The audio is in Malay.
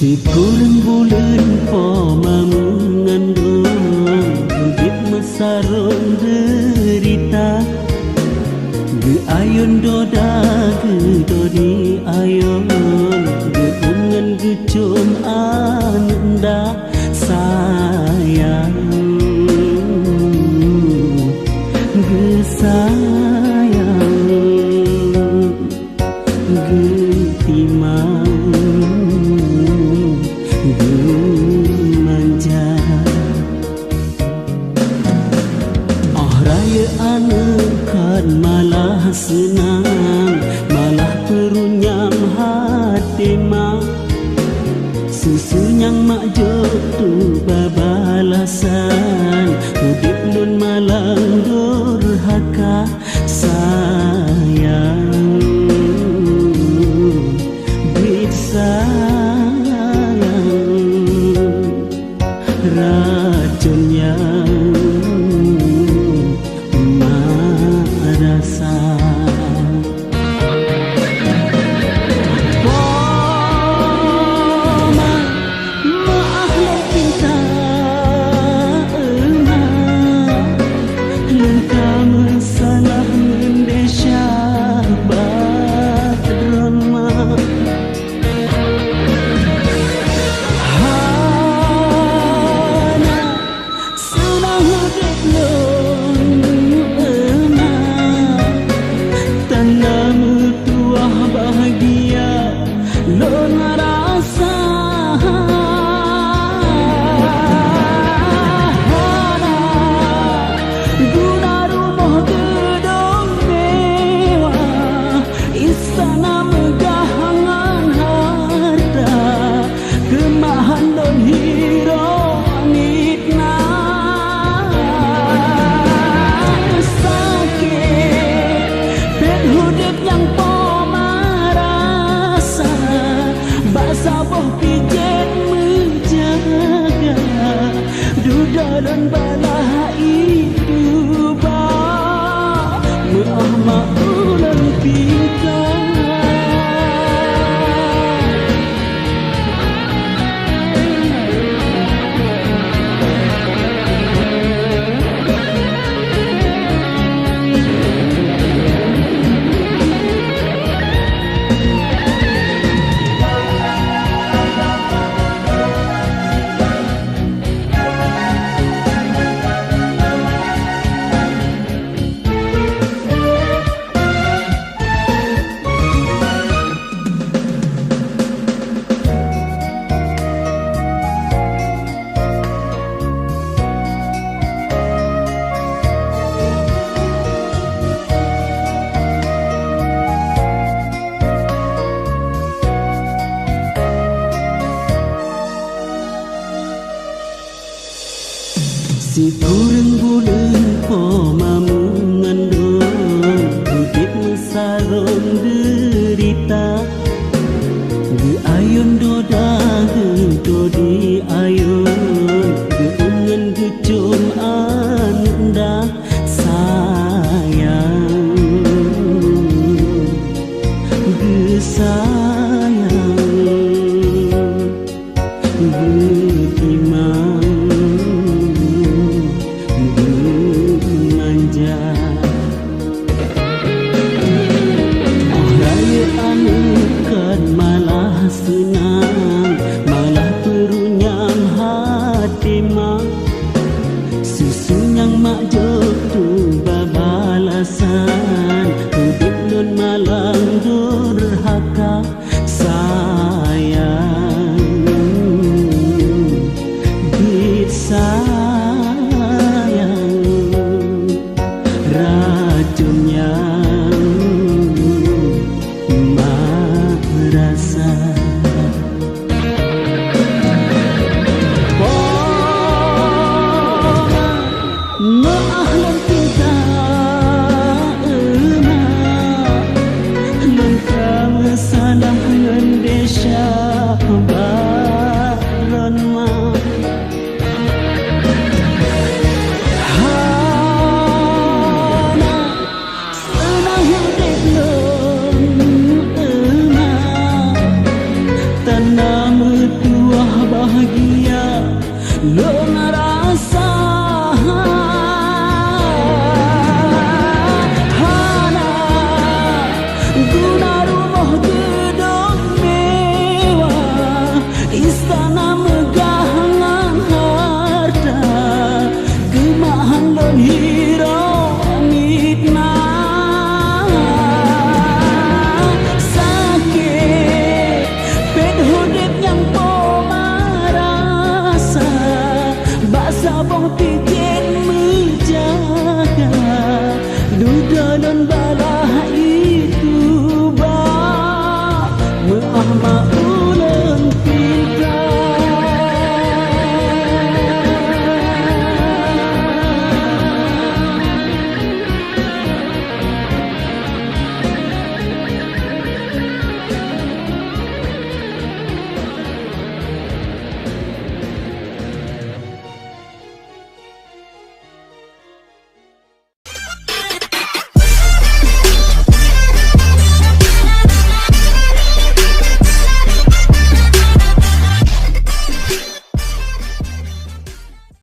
Kurang bulan poma mengandung hidup mesarong derita ge ayon doda ge dodi ayon ge ungan ge cum anda sayang ge sayang ge timang manja raya kan malah senang malah terunyam hati mak susunyang mak jok tu babalasan hidup nun malang durhaka sayang bisa racun yang merasa maaflah cinta lengka masalah mendesya badrama dalam balah itu bah maaf ulang pingkan si kurang bulan poma mengandung hidup mesarong derita ge ayon doda ge dodi ayon ge ungan ge cum anda sayang ge sayang ge timang malah senang malah terunyam hati mak susunyang mak jok tu babalasan hidup nun malang durhaka oh